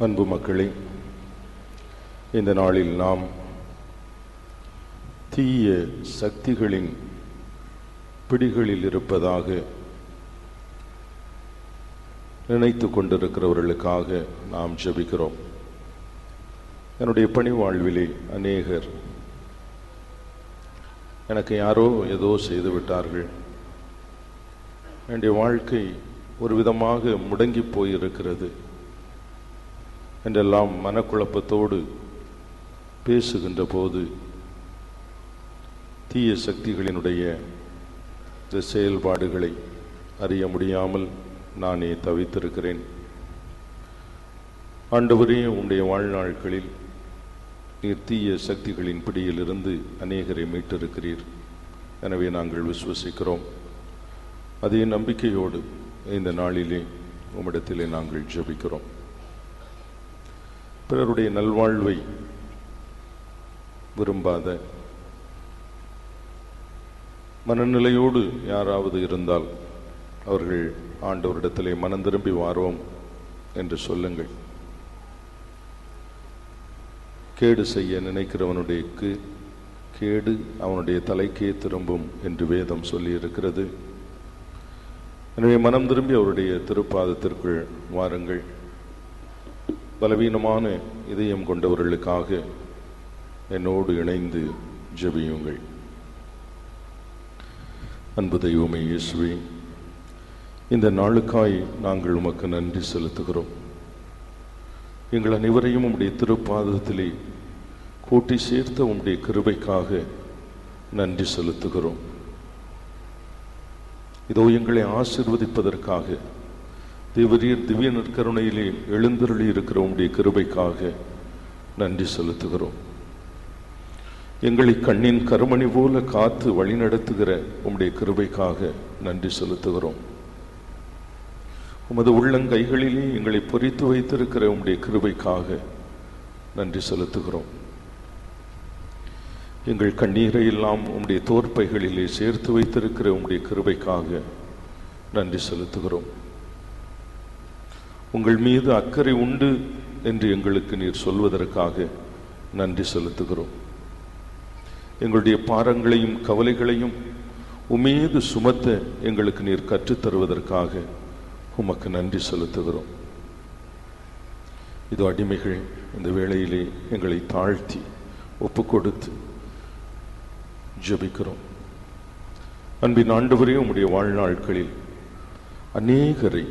அன்பு மக்களே, இந்த நாளில் நாம் தீய சக்திகளின் பிடிகளில் இருப்பதாக நினைத்து கொண்டிருக்கிறவர்களுக்காக நாம் ஜெபிக்கிறோம். என்னுடைய பணி வாழ்விலே அநேகர் எனக்கு யாரோ ஏதோ செய்து விட்டார்கள், என்னுடைய வாழ்க்கை ஒரு விதமாக முடங்கி போயிருக்கிறது என்றெல்லாம் மனக்குழப்பத்தோடு பேசுகின்ற போது தீய சக்திகளினுடைய செயல்பாடுகளை அறிய முடியாமல் நானே தவித்திருக்கிறேன். ஆண்டவரே, உம்முடைய வாழ்நாட்களில் நீர் தீய சக்திகளின் பிடியிலிருந்து அநேகரை மீட்டிருக்கிறீர். எனவே நாங்கள் விசுவசிக்கிறோம். அதே நம்பிக்கையோடு இந்த நாளிலே உம்மிடத்திலே நாங்கள் ஜெபிக்கிறோம். பிறருடைய நல்வாழ்வை விரும்பாத மனநிலையோடு யாராவது இருந்தால் அவர்கள் ஆண்டவரிடத்திலே மனம் திரும்பி வாரோம் என்று சொல்லுங்கள். கேடு செய்ய நினைக்கிறவனுடைய கேடு அவனுடைய தலைக்கே திரும்பும் என்று வேதம் சொல்லி இருக்கிறது. எனவே மனம் திரும்பி அவருடைய திருப்பாதத்திற்குள் வாருங்கள். பலவீனமான இதயம் கொண்டவர்களுக்காக என்னோடு இணைந்து ஜெபியுங்கள். அன்பு தெய்வமே இயேசுவே, இந்த நாளுக்காய் நாங்கள் உமக்கு நன்றி செலுத்துகிறோம். எங்கள் அனைவரையும் உம்முடைய திருப்பாதத்திலே கூட்டி சேர்த்த உம்முடைய கிருபைக்காக நன்றி செலுத்துகிறோம். இதோ எங்களை ஆசீர்வதிப்பதற்காக தேவரீர் திவ்ய நற்கருணையிலே எழுந்தருளி இருக்கிற உம்முடைய கிருபைக்காக நன்றி செலுத்துகிறோம். எங்களை கண்ணின் கருமணி போல காத்து வழிநடத்துகிற உம்முடைய கிருபைக்காக நன்றி செலுத்துகிறோம். உமது உள்ளங்கைகளிலே எங்களை பொறித்து வைத்திருக்கிற உம்முடைய கிருபைக்காக நன்றி செலுத்துகிறோம். எங்கள் கண்ணீரை எல்லாம் உம்முடைய தோற்பைகளிலே சேர்த்து வைத்திருக்கிற உம்முடைய கிருபைக்காக நன்றி செலுத்துகிறோம். உங்கள் மீது அக்கறை உண்டு என்று எங்களுக்கு நீர் சொல்வதற்காக நன்றி செலுத்துகிறோம். எங்களுடைய பாரங்களையும் கவலைகளையும் உம்மீது சுமத்த எங்களுக்கு நீர் கற்றுத்தருவதற்காக உமக்கு நன்றி செலுத்துகிறோம். இது அடிமைகள் இந்த வேளையிலே எங்களை தாழ்த்தி ஒப்பு கொடுத்து ஜெபிக்கிறோம். அன்பின் ஆண்டவரே, உம்முடைய வாழ்நாட்களில் அநேகரை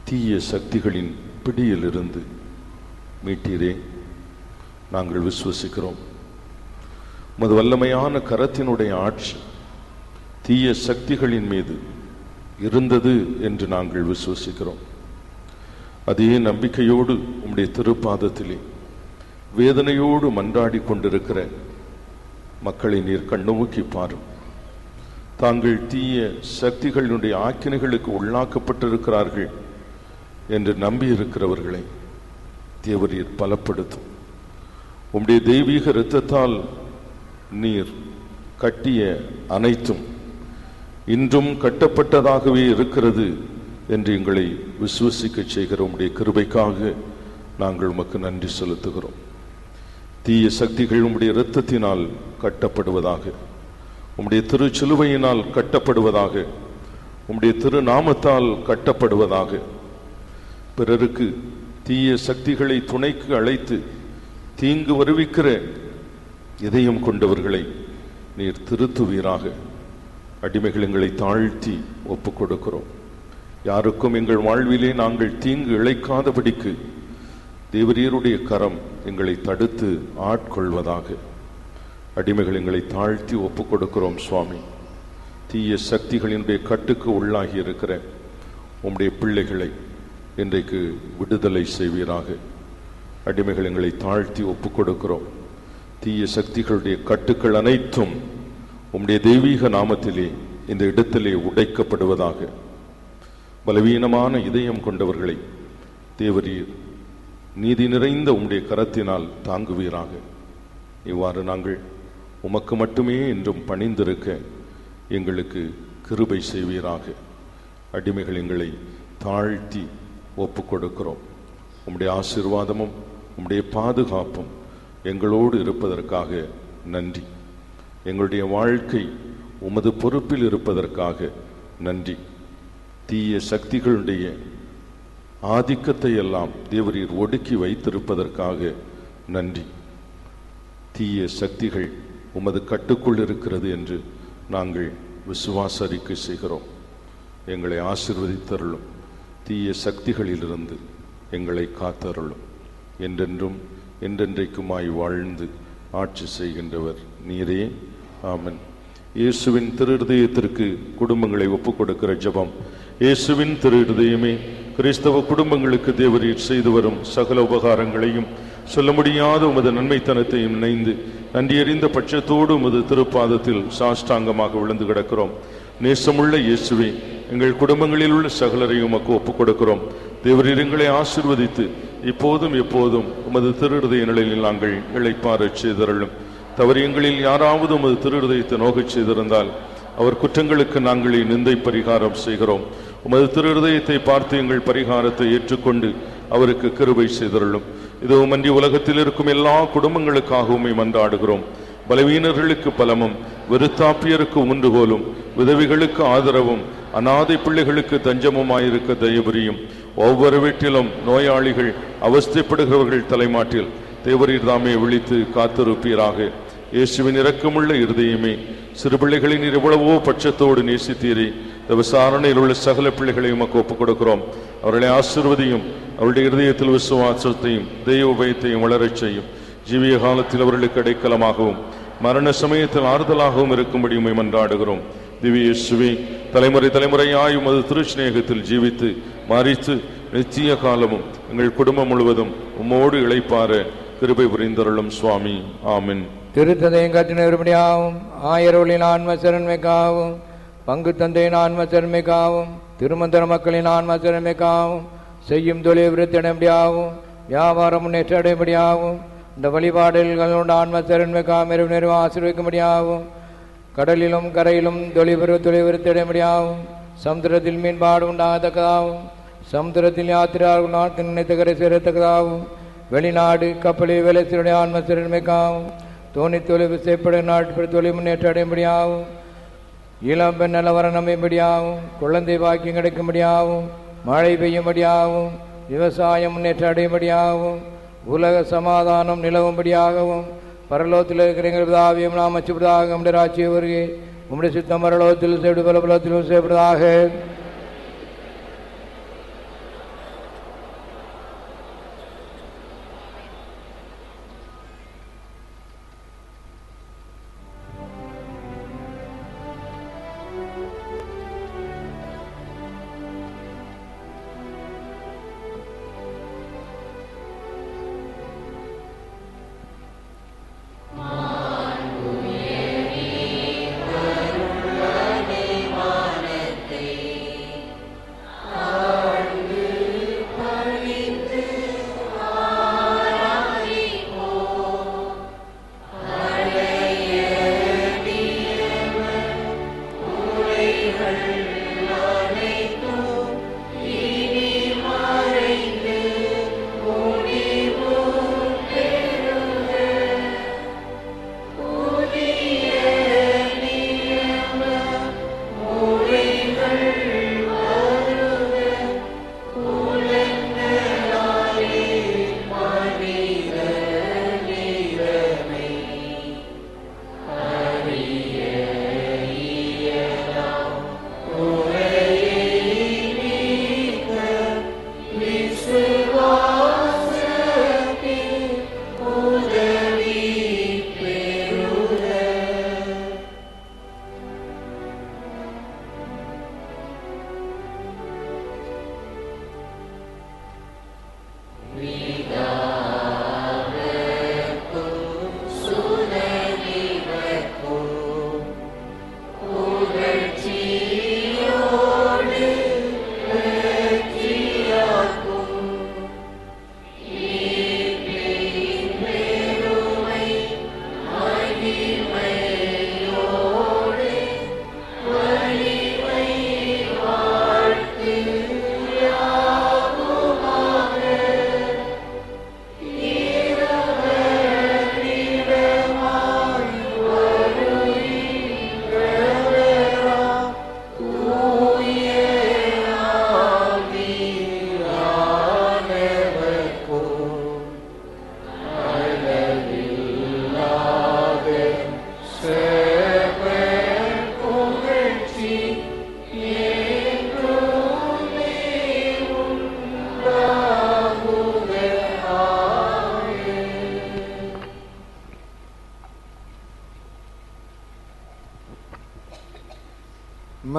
தீய சக்திகளின் பிடியிலிருந்து மீட்டீரே. நாங்கள் விசுவசிக்கிறோம். உமது வல்லமையான கரத்தினுடைய ஆட்சி தீய சக்திகளின் மீது இருந்தது என்று நாங்கள் விசுவசிக்கிறோம். அதே நம்பிக்கையோடு உம்முடைய திருப்பாதத்திலே வேதனையோடு மன்றாடி கொண்டிருக்கிற மக்களை நீர் கண்ணோக்கி பாரும். தாங்கள் தீய சக்திகளினுடைய ஆக்கினைகளுக்கு உள்ளாக்கப்பட்டிருக்கிறார்கள் என்று நம்பி இருக்கிறவர்களை தேவரீர் பலப்படுத்தும். உம்முடைய தெய்வீக இரத்தத்தால் நீர் கட்டிய அனைத்தும் இன்றும் கட்டப்பட்டதாகவே இருக்கிறது என்று எங்களை விசுவசிக்க செய்கிற உம்முடைய கிருபைக்காக நாங்கள் உமக்கு நன்றி செலுத்துகிறோம். தீய சக்திகள் உம்முடைய இரத்தத்தினால் கட்டப்படுவதாக, உம்முடைய திருச்சிலுவையினால் கட்டப்படுவதாக, உம்முடைய திருநாமத்தால் கட்டப்படுவதாக. பிறருக்கு தீய சக்திகளை துணைக்கு அழைத்து தீங்கு வருவிக்கிற இதயம் கொண்டவர்களை நீர் திருத்துவீராக. அடிமைகள் எங்களை தாழ்த்தி ஒப்பு கொடுக்கிறோம். யாருக்கும் எங்கள் வாழ்விலே நாங்கள் தீங்கு இழைக்காதபடிக்கு தேவரீருடைய கரம் எங்களை தடுத்து ஆட்கொள்வதாக. அடிமைகள் எங்களை தாழ்த்தி ஒப்பு கொடுக்கிறோம் சுவாமி. தீய சக்திகளினுடைய கட்டுக்கு உள்ளாகி இருக்கிற உம்முடைய பிள்ளைகளை இன்றைக்கு விடுதலை செய்வீராக. அடிமைகள் எங்களை தாழ்த்தி ஒப்பு கொடுக்கிறோம். தீய சக்திகளுடைய கட்டுக்கள் அனைத்தும் உம்முடைய தெய்வீக நாமத்திலே இந்த இடத்திலே உடைக்கப்படுவதாக. பலவீனமான இதயம் கொண்டவர்களை தேவரீர் நீதி நிறைந்த உம்முடைய கரத்தினால் தாங்குவீராக. இவ்வாறு நாங்கள் உமக்கு மட்டுமே என்றும் பணிந்திருக்க எங்களுக்கு கிருபை செய்வீராக. அடிமைகள் எங்களை தாழ்த்தி ஒப்பு கொடுக்கிறோம். உம்முடைய ஆசீர்வாதமும் உம்முடைய பாதுகாப்பும் எங்களோடு இருப்பதற்காக நன்றி. எங்களுடைய வாழ்க்கை உமது பொறுப்பில் இருப்பதற்காக நன்றி. தீய சக்திகளுடைய ஆதிக்கத்தை எல்லாம் தேவரீர் ஒடுக்கி வைத்திருப்பதற்காக நன்றி. தீய சக்திகள் உமது கட்டுக்குள் இருக்கிறது என்று நாங்கள் விசுவாச அறிக்கை செய்கிறோம். எங்களை ஆசீர்வதித்தருளும். தீய சக்திகளிலிருந்து எங்களை காத்தருளும். என்றென்றும் என்றென்றைக்குமாய் வாழ்ந்து ஆட்சி செய்கின்றவர் நீரே. ஆமென். இயேசுவின் திரு இருதயத்திற்கு குடும்பங்களை ஒப்புக் கொடுக்கிற ஜெபம். இயேசுவின் திரு இருதயமே, கிறிஸ்தவ குடும்பங்களுக்கு தேவரீர் செய்து வரும் சகல உபகாரங்களையும் சொல்ல முடியாத உமது நன்மைத்தனத்தையும் நினைந்து நன்றியறிந்த பட்சத்தோடு உமது திருப்பாதத்தில் சாஷ்டாங்கமாக விழுந்து கிடக்கிறோம். நேசமுள்ள இயேசுவே, எங்கள் குடும்பங்களில் உள்ள சகலரையும் உமக்கு ஒப்புக் கொடுக்கிறோம். தேவரீர் எங்களை ஆசீர்வதித்து இப்போதும் எப்போதும் உமது திரு இருதய நிலையில் நாங்கள் இளைப்பாறச் செய்தருளும். தவறியங்களில் யாராவது உமது திரு இருதயத்தை நோகச் செய்திருந்தால் அவர் குற்றங்களுக்கு நாங்கள் நிந்தை பரிகாரம் செய்கிறோம். உமது திரு இருதயத்தை பார்த்து எங்கள் பரிகாரத்தை ஏற்றுக்கொண்டு அவருக்கு கிருபை செய்தருளும். இதுவும் அன்றி உலகத்தில் இருக்கும் எல்லா குடும்பங்களுக்காகவும் மன்றாடுகிறோம். பலவீனர்களுக்கு பலமும், விருத்தாப்பியருக்கு ஊன்றுகோலும், விதவிகளுக்கு ஆதரவும், அநாதை பிள்ளைகளுக்கு தஞ்சமுமாயிருக்க தயபுரியும். ஒவ்வொரு வீட்டிலும் நோயாளிகள், அவஸ்தைப்படுகிறவர்கள் தலைமாட்டில் தேவரீர் தாமே விழித்து காத்திருப்பீராக. இயேசுவின் இரக்கமுள்ள இருதயமே, சிறு பிள்ளைகளை நீர் எவ்வளவோ பட்சத்தோடு நேசித்தீரே. இந்த விசாரணையில் உள்ள சகல பிள்ளைகளையும் உமக்கு ஒப்புக் கொடுக்கிறோம். அவர்களை ஆசீர்வதியும். அவருடைய இருதயத்தில் விசுவாசத்தையும் தெய்வ பயத்தையும் வளரச் செய்யும். ஜீவிய காலத்தில் அவர்களுக்கு அடைக்கலமாகவும் மரண சமயத்தில் ஆறுதலாகவும் இருக்கும்படி உம்மை மன்றாடுகிறோம். திவ்ய இயேசுவே, தலைமுறை தலைமுறையாய் உமது திருச்சிநேகத்தில் ஜீவித்து மரித்து நித்திய காலமும் எங்கள் குடும்பம் முழுவதும் உம்மோடு இளைப்பாற கிருபை புரிந்தருளும் சுவாமி. ஆமென். திருத்தந்தையும் கட்டினபடியாகவும் ஆயர்களின் ஆன்ம சரண்மைக்காகவும் பங்கு தந்தையின் ஆன்ம சரண்மைக்காகவும் திருமந்திர மக்களின் ஆன்ம சரண்மைக்காகவும் செய்யும் தொழில் விருத்தியடைபடியாகவும் வியாபாரம் முன்னேற்ற அடைபடியாகவும் இந்த வழிபாடுகளோட ஆன்ம சரண்மைக்காகவும் நிறைவு ஆசீர்வதிக்கும்படியாகவும் கடலிலும் கரையிலும் தொழில் விருத்தியடைபடியாகவும் சமுத்திரத்தில் மீன்பாடு உண்டாகத்தக்கதாகவும் சமுத்திரத்தில் யாத்திரார்கள் நாட்கள் நினைத்த கரை சேரத்தக்கதாகவும் வெளிநாடு கப்பலில் வேலை செய்ய ஆன்ம சரண்மைக்காகவும் தோணி தொழில் விசைப்பட நாட்டு தொழில் முன்னேற்ற அடையும்படியாகவும் இளம் பெண் நலவரம் நம்பும்படியாகவும் குழந்தை பாக்கியம் கிடைக்கும்படியாகவும் மழை பெய்யும்படியாகவும் விவசாயம் முன்னேற்ற அடையும்படியாகவும் உலக சமாதானம் நிலவும்படியாகவும் பரலோகத்தில் இருக்கிற எங்கள் பிதாவையும் நாம் அச்சுப்பதாக நம்முடைய ராட்சிய வருகை உம்முடைய சித்தம் பரலோகத்தில் செய்து பலபலத்திலும் செய்யப்படுவதாக.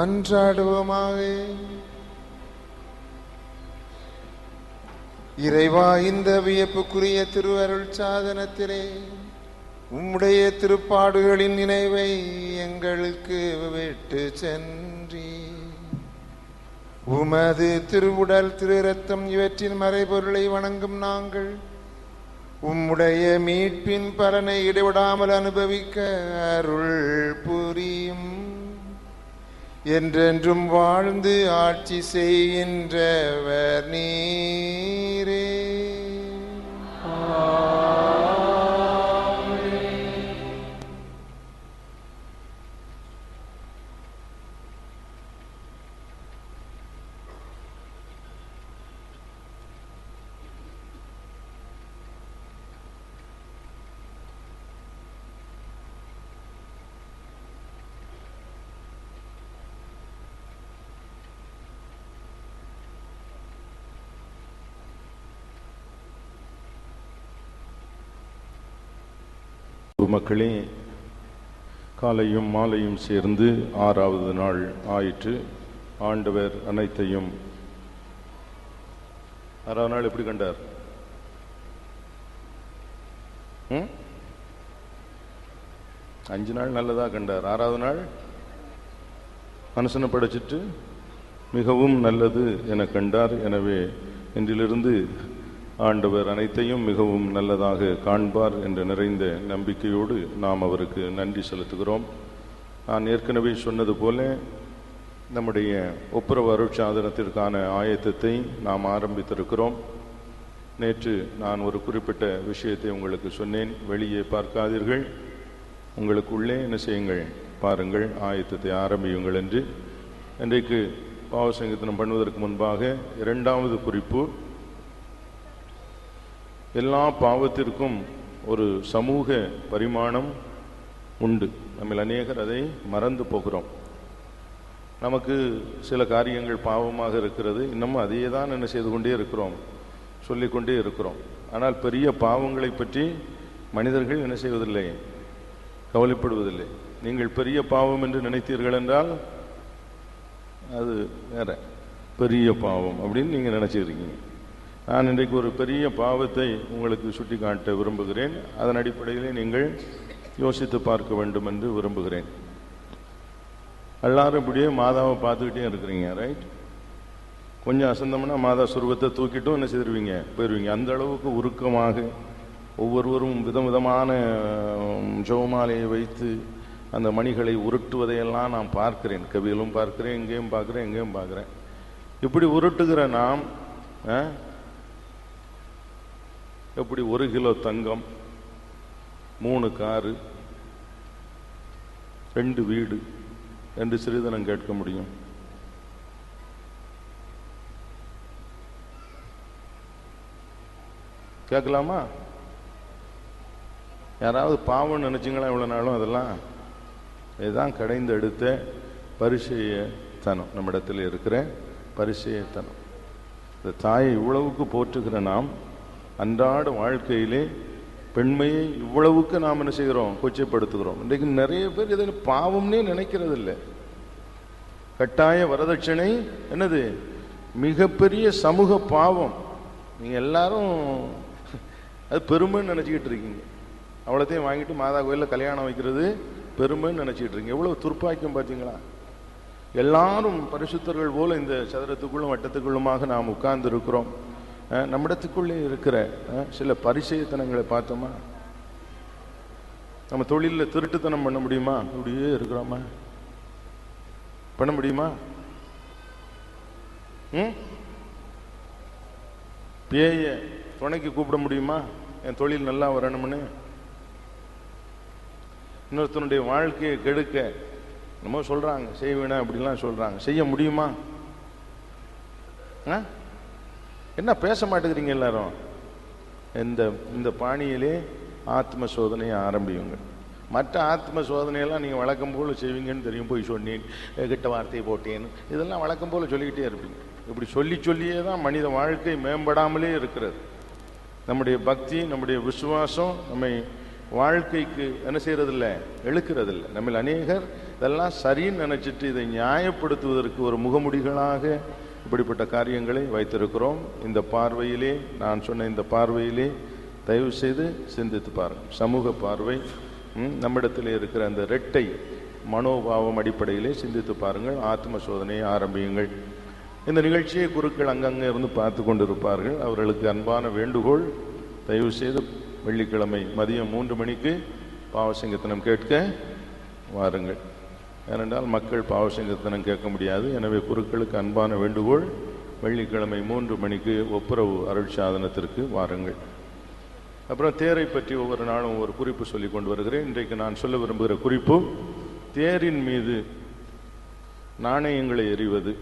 மன்றாடுவோமாக. இறைவா, இந்த வியப்புக்குரிய திருவருள் சாதனத்திலே உம்முடைய திருப்பாடுகளின் நினைவை எங்களுக்கு விட்டு சென்றி உமது திருவுடல் திரு இரத்தம் இவற்றின் மறைபொருளை வணங்கும் நாங்கள் உம்முடைய மீட்பின் பலனை இடைவிடாமல் அனுபவிக்க அருள் புரியும். என்றென்றும் வாழ்ந்து ஆட்சி செய்கின்றவர் நீரே. மக்களே, காலையும் மாலையும் சேர்ந்து 6வது நாள் ஆயிற்று. ஆண்டவர் அனைத்தையும் 6வது நாள் எப்படி கண்டார்? 5 நாள் நல்லதா கண்டார். 6வது நாள் மனுஷனை படைச்சிட்டு மிகவும் நல்லது என கண்டார். எனவே இன்றிலிருந்து ஆண்டவர் அனைத்தையும் மிகவும் நல்லதாக காண்பார் என்ற நிறைந்த நம்பிக்கையோடு நாம் அவருக்கு நன்றி செலுத்துகிறோம். நான் ஏற்கனவே சொன்னது போல நம்முடைய ஒப்புரவு அருட்சாதனத்திற்கான ஆயத்தத்தை நாம் ஆரம்பித்திருக்கிறோம். நேற்று நான் ஒரு குறிப்பிட்ட விஷயத்தை உங்களுக்கு சொன்னேன். வெளியே பார்க்காதீர்கள், உங்களுக்கு உள்ளே என்ன செய்யுங்கள், பாருங்கள், ஆயத்தத்தை ஆரம்பியுங்கள் என்று. இன்றைக்கு பாவசங்கீர்த்தனம் பண்ணுவதற்கு முன்பாக 2வது குறிப்பு, எல்லா பாவத்திற்கும் ஒரு சமூக பரிமாணம் உண்டு. நம்ம அநேகர் அதை மறந்து போகிறோம். நமக்கு சில காரியங்கள் பாவமாக இருக்கிறது, இன்னமும் அதையே தான் என்ன செய்து கொண்டே இருக்கிறோம், சொல்லிக்கொண்டே இருக்கிறோம். ஆனால் பெரிய பாவங்களை பற்றி மனிதர்கள் என்ன செய்வதில்லை, கவலைப்படுவதில்லை. நீங்கள் பெரிய பாவம் என்று நினைத்தீர்கள் என்றால் அது வேற பெரிய பாவம் அப்படின்னு நீங்கள் நினைச்சிருக்கீங்க. நான் இன்றைக்கு ஒரு பெரிய பாவத்தை உங்களுக்கு சுட்டி காட்ட விரும்புகிறேன். அதன் அடிப்படையிலே நீங்கள் யோசித்து பார்க்க வேண்டும் என்று விரும்புகிறேன். எல்லாரும் இப்படியே மாதாவை பார்த்துக்கிட்டே இருக்கிறீங்க, ரைட்? கொஞ்சம் அசந்தம்னா மாதா சுருவத்தை தூக்கிட்டும் என்ன செய்திருவீங்க, போயிடுவீங்க. அந்த அளவுக்கு உருக்கமாக ஒவ்வொருவரும் விதவிதமான ஜெபமாலையை வைத்து அந்த மணிகளை உருட்டுவதையெல்லாம் நான் பார்க்கிறேன். கவியிலும் பார்க்கிறேன், எங்கேயும் பார்க்குறேன், எங்கேயும் பார்க்குறேன். இப்படி உருட்டுகிற நாம் எப்படி 1 கிலோ தங்கம், 3 காரு, 2 வீடு என்று சிறிதனம் கேட்க முடியும்? கேட்கலாமா? யாராவது பாவம் நினைச்சிங்களா? இவ்வளோ நாளும் அதெல்லாம் இதுதான் கடைந்து எடுத்த பரிசேயத்தனம், நம்மிடத்தில் இருக்கிற பரிசேயத்தனம். இந்த தாயை இவ்வளவுக்கு போற்றுகிற நாம் அன்றாட வாழ்க்கையிலே பெண்மையை இவ்வளவுக்கு நாம் என்ன செய்கிறோம், கொச்சைப்படுத்துகிறோம். இன்றைக்கு நிறைய பேர் இதை பாவம்னே நினைக்கிறது இல்லை. கட்டாய வரதட்சணை என்னது, மிகப்பெரிய சமூக பாவம். நீங்கள் எல்லாரும் அது பெருமைன்னு நினச்சிக்கிட்டு இருக்கீங்க. அவ்வளோத்தையும் வாங்கிட்டு மாதா கோயிலில் கல்யாணம் வைக்கிறது பெருமைன்னு நினச்சிக்கிட்டு இருக்கீங்க. எவ்வளோ துர்ப்பாக்கியம் பார்த்தீங்களா? எல்லாரும் பரிசுத்தர்கள் போல இந்த சதுரத்துக்குள்ளும் வட்டத்துக்குள்ளுமாக நாம் உட்கார்ந்து இருக்கிறோம். நம்மிடத்துக்குள்ளே இருக்கிற சில பரிசேயத்தனங்களை பார்த்தோமா? நம்ம தொழிலில் திருட்டுத்தனம் பண்ண முடியுமா? இப்படியே இருக்கிறோமா? பண்ண முடியுமா? பேய துணைக்கு கூப்பிட முடியுமா? என் தொழில் நல்லா வரணும்னு. இன்னொருத்தனுடைய வாழ்க்கையை கெடுக்க நம்ம சொல்றாங்க, செய்வேனா அப்படிலாம் சொல்றாங்க. செய்ய முடியுமா? என்ன பேச மாட்டேங்கிறீங்க எல்லாரும்? இந்த பாணியிலே ஆத்ம சோதனையை ஆரம்பியுங்க. மற்ற ஆத்ம சோதனையெல்லாம் நீங்கள் வழக்கம் போல் செய்வீங்கன்னு தெரியும். போய் சொன்னேன், கிட்ட வார்த்தையை போட்டேன்னு, இதெல்லாம் வழக்கம் போல் சொல்லிக்கிட்டே இருப்பீங்க. இப்படி சொல்லியே தான் மனித வாழ்க்கை மேம்படாமலே இருக்கிறது. நம்முடைய பக்தி, நம்முடைய விசுவாசம் நம்மை வாழ்க்கைக்கு என்ன செய்யறதில்ல, எழுக்கிறதில்லை. நம்ம அநேகர் இதெல்லாம் சரின்னு நினைச்சிட்டு இதை நியாயப்படுத்துவதற்கு ஒரு முகமுடிகளாக இப்படிப்பட்ட காரியங்களை வைத்திருக்கிறோம். இந்த பார்வையிலே, நான் சொன்ன இந்த பார்வையிலே தயவு செய்து சிந்தித்து பாருங்கள். சமூக பார்வை, நம்மிடத்தில் இருக்கிற அந்த இரட்டை மனோபாவம் அடிப்படையிலே சிந்தித்து பாருங்கள். ஆத்ம சோதனையை ஆரம்பியுங்கள். இந்த நிகழ்ச்சியை குருக்கள் அங்கங்கே இருந்து பார்த்து கொண்டிருப்பார்கள். அவர்களுக்கு அன்பான வேண்டுகோள், தயவு செய்து வெள்ளிக்கிழமை மதியம் 3 மணிக்கு பாவசங்கத்தனம் கேட்க வாருங்கள். ஏனென்றால் மக்கள் பாவசங்கத்தனம் கேட்க முடியாது. எனவே குருக்களுக்கு அன்பான வேண்டுகோள், வெள்ளிக்கிழமை 3 மணிக்கு ஒப்புரவு அருள் சாதனத்திற்கு வாருங்கள். அப்புறம் தேரை பற்றி ஒவ்வொரு நாளும் ஒரு குறிப்பு சொல்லி கொண்டு வருகிறேன். இன்றைக்கு நான் சொல்ல விரும்புகிற குறிப்பு, தேரின் மீது நாணயங்களை எறிவது,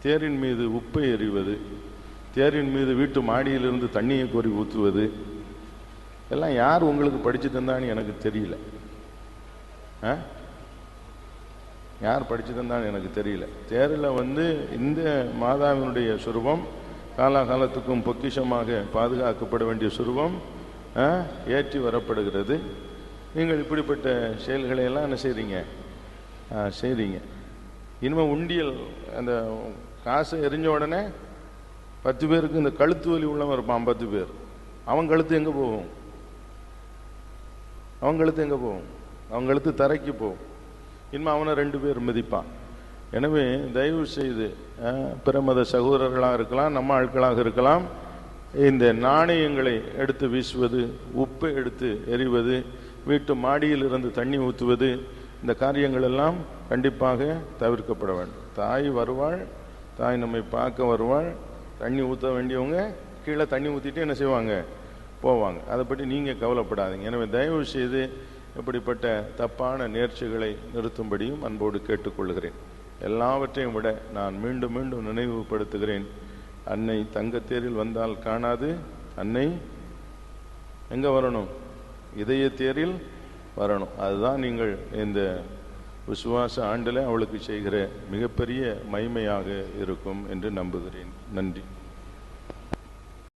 தேரின் மீது உப்பை எறிவது, தேரின் மீது வீட்டு மாடியிலிருந்து தண்ணியை கோரி ஊற்றுவது, எல்லாம் யார் உங்களுக்கு படித்து தந்தான்னு எனக்கு தெரியல. யார் படித்து தந்தான்னு எனக்கு தெரியல. தேரில் இந்த மாதாவினுடைய சுரூபம், காலாகாலத்துக்கும் பொக்கிஷமாக பாதுகாக்கப்பட வேண்டிய சுரூபம் ஏற்றி வரப்படுகிறது. நீங்கள் இப்படிப்பட்ட செயல்களை எல்லாம் என்ன செய்கிறீங்க? செய்கிறீங்க. இனிமேல் உண்டியல் அந்த காசை எரிஞ்ச உடனே 10 பேருக்கு இந்த கழுத்து வலி உள்ளவன் இருப்பான், 10 பேர். அவன் கழுத்து எங்கே போகும்? அவன் கழுத்து எங்கே போகும்? அவன் கழுத்து தரைக்கு போகும். இனிமேல் அவனை 2 பேர் மிதிப்பான். எனவே தயவு செய்து பிற மத சகோதரர்களாக இருக்கலாம், நம்ம ஆட்களாக இருக்கலாம், இந்த நாணயங்களை எடுத்து வீசுவது, உப்பை எடுத்து எறிவது, வீட்டு மாடியில் இருந்து தண்ணி ஊற்றுவது, இந்த காரியங்கள் எல்லாம் கண்டிப்பாக தவிர்க்கப்பட வேண்டும். தாய் வருவாள், தாய் நம்மை பார்க்க வருவாள். தண்ணி ஊற்ற வேண்டியவங்க கீழே தண்ணி ஊற்றிட்டு என்ன செய்வாங்க? போவாங்க. அதை பற்றி நீங்கள் கவலைப்படாதீங்க. எனவே தயவு செய்து இப்படிப்பட்ட தப்பான நேர்ச்சிகளை நிறுத்தும்படியும் அன்போடு கேட்டுக்கொள்கிறேன். எல்லாவற்றையும் விட நான் மீண்டும் மீண்டும் நினைவுபடுத்துகிறேன், அன்னை தங்கத்தேரில் வந்தால் காணாது, அன்னை எங்கே வரணும்? இதய தேரில் வரணும். அதுதான் நீங்கள் இந்த விசுவாச ஆண்டில் அவளுக்கு செய்கிற மிகப்பெரிய மகிமையாக இருக்கும் என்று நம்புகிறேன். நன்றி.